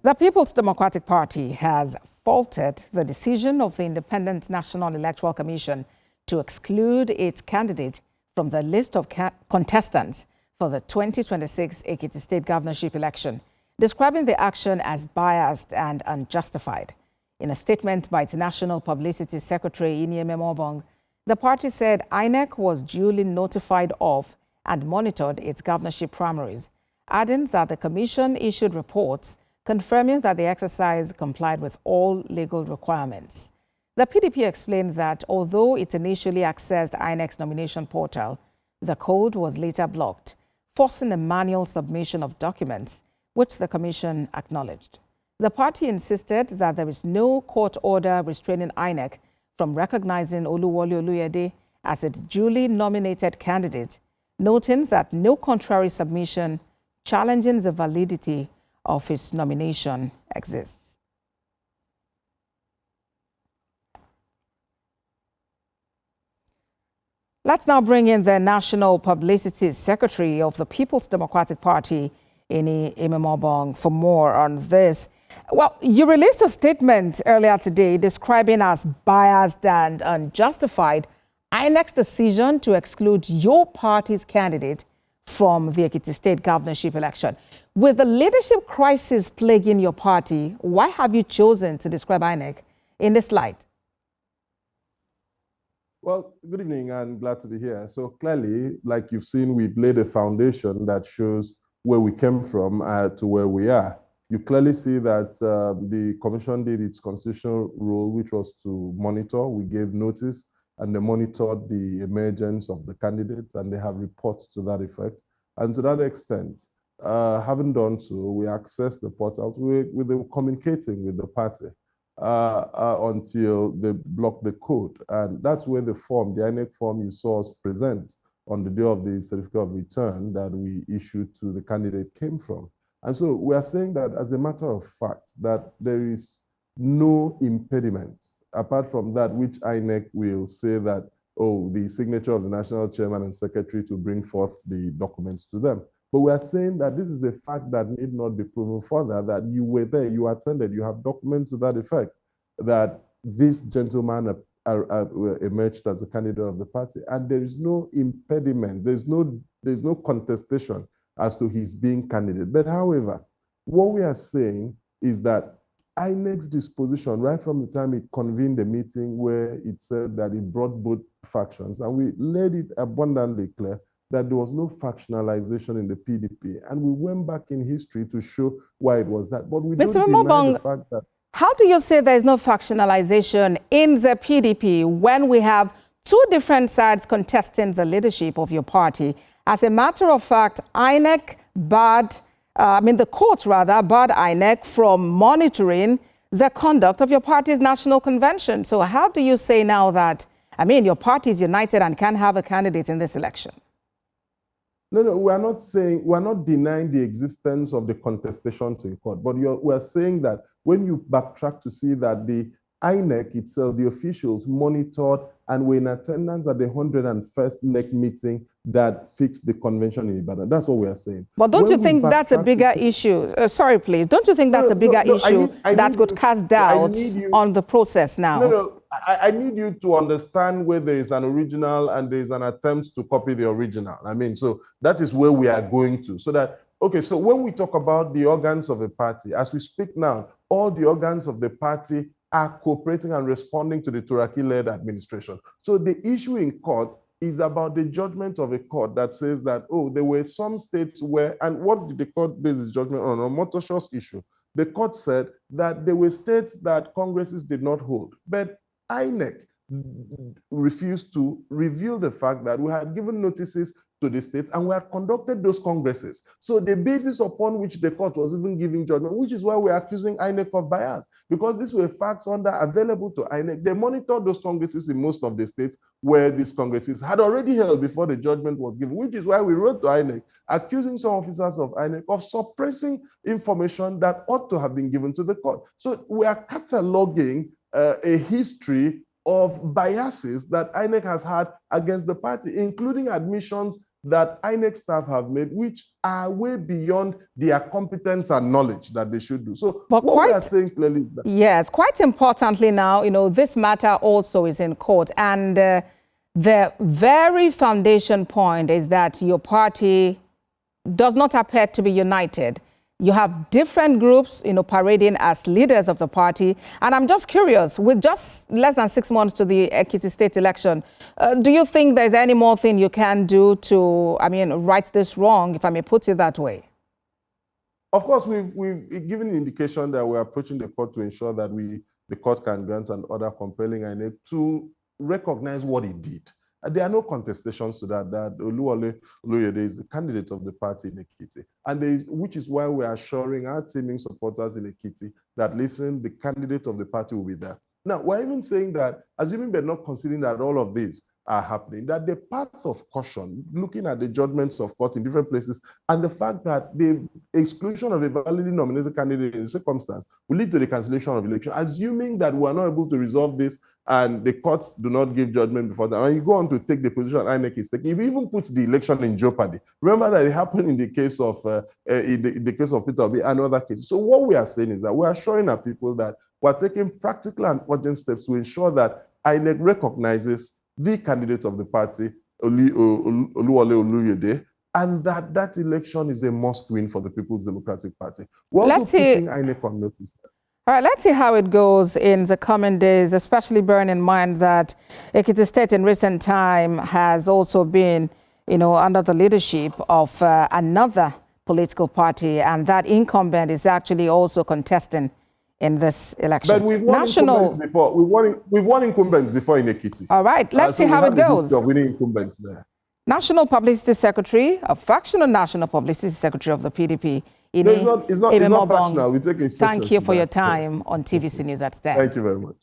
The People's Democratic Party has faulted the decision of the Independent National Electoral Commission to exclude its candidate from the list of contestants for the 2026 Ekiti State governorship election, describing the action as biased and unjustified. In a statement by its National Publicity Secretary, INEC, the party said INEC was duly notified of and monitored its governorship primaries, adding that the commission issued reports confirming that the exercise complied with all legal requirements. The PDP explained that although it initially accessed INEC's nomination portal, the code was later blocked, forcing a manual submission of documents, which the commission acknowledged. The party insisted that there is no court order restraining INEC from recognizing Oluwole Oluyede as its duly nominated candidate, noting that no contrary submission challenging the validity of his nomination exists. Let's now bring in the National Publicity Secretary of the People's Democratic Party, Ekiti, for more on this. Well, you released a statement earlier today describing as biased and unjustified INEC's decision to exclude your party's candidate from the Ekiti State governorship election. With the leadership crisis plaguing your party, why have you chosen to describe INEC in this light? Well, good evening and glad to be here. So clearly, like you've seen, we've laid a foundation that shows where we came from to where we are. You clearly see that the commission did its constitutional role, which was to monitor. We gave notice and they monitored the emergence of the candidates and they have reports to that effect. And to that extent, having done so, we accessed the portals. We were communicating with the party until they blocked the code. And that's where the form, the INEC form you saw us present on the day of the certificate of return that we issued to the candidate came from. And so we are saying that as a matter of fact, that there is no impediment apart from that which INEC will say that, oh, the signature of the national chairman and secretary to bring forth the documents to them. But we are saying that this is a fact that need not be proven further, that you were there, you attended, you have documents to that effect, that this gentleman emerged as a candidate of the party. And there is no impediment, there's no contestation as to his being candidate. But however, what we are saying is that INEC's disposition, right from the time it convened a meeting where it said that it brought both factions, and we made it abundantly clear that there was no factionalization in the PDP. And we went back in history to show why it was that. But we don't deny the fact that... How do you say there is no factionalization in the PDP when we have two different sides contesting the leadership of your party? As a matter of fact, INEC barred, the courts rather, barred INEC from monitoring the conduct of your party's national convention. So how do you say now that, your party is united and can have a candidate in this election? No, we're not denying the existence of the contestations in court, but we're saying that when you backtrack to see that the INEC itself, the officials monitored and were in attendance at the 101st NEC meeting that fixed the convention in Ibadan. That's what we are saying. But don't you think that's a bigger issue? Sorry, please. Don't you think that's a bigger issue that could cast doubt on the process now? No. I need you to understand where there is an original and there is an attempt to copy the original. So that is where we are going to. So when we talk about the organs of a party, as we speak now, all the organs of the party are cooperating and responding to the Turaki-led administration. So the issue in court is about the judgment of a court that says that, oh, there were some states where, and what did the court base its judgment on? On Motoshaw's issue. The court said that there were states that congresses did not hold, but INEC refused to reveal the fact that we had given notices to the states and we had conducted those congresses. So the basis upon which the court was even giving judgment, which is why we're accusing INEC of bias, because these were facts available to INEC. They monitored those congresses in most of the states where these congresses had already held before the judgment was given, which is why we wrote to INEC accusing some officers of INEC of suppressing information that ought to have been given to the court. So we are cataloging a history of biases that INEC has had against the party, including admissions that INEC staff have made, which are way beyond their competence and knowledge that they should do. So but what we are saying clearly is that... Yes, quite importantly now, this matter also is in court. And the very foundation point is that your party does not appear to be united. You have different groups, parading as leaders of the party. And I'm just curious, with just less than 6 months to the Ekiti State election, do you think there's any more thing you can do to, right this wrong, if I may put it that way? Of course, we've given an indication that we're approaching the court to ensure that the court can grant an order compelling INEC to recognize what it did. There are no contestations to that Oluwole Oluyede is the candidate of the party in Ekiti. And which is why we are assuring our teaming supporters in Ekiti that, listen, the candidate of the party will be there. Now, we're even saying that, assuming they're not considering that all of these are happening, that the path of caution, looking at the judgments of court in different places, and the fact that the exclusion of a validly nominated candidate in the circumstance will lead to the cancellation of election, assuming that we are not able to resolve this and the courts do not give judgment before that, and you go on to take the position INEC is taking, it even puts the election in jeopardy. Remember that it happened in the case of in the case of Peter Obi and other cases. So what we are saying is that we are showing our people that we're taking practical and urgent steps to ensure that INEC recognizes the candidate of the party, Oluwole Oluyede, and that election is a must-win for the People's Democratic Party. We're also putting INEC on notice. All right, let's see how it goes in the coming days, especially bearing in mind that Ekiti State in recent time has also been, under the leadership of another political party, and that incumbent is actually also contesting in this election. But we've won incumbents before. We've won incumbents before in Ekiti. All right, let's see how it goes. Of winning incumbents there. National Publicity Secretary, a factional National Publicity Secretary of the PDP. No, it's not factional. We take exceptions. Thank you for your time on TVC News at 10. Thank you very much.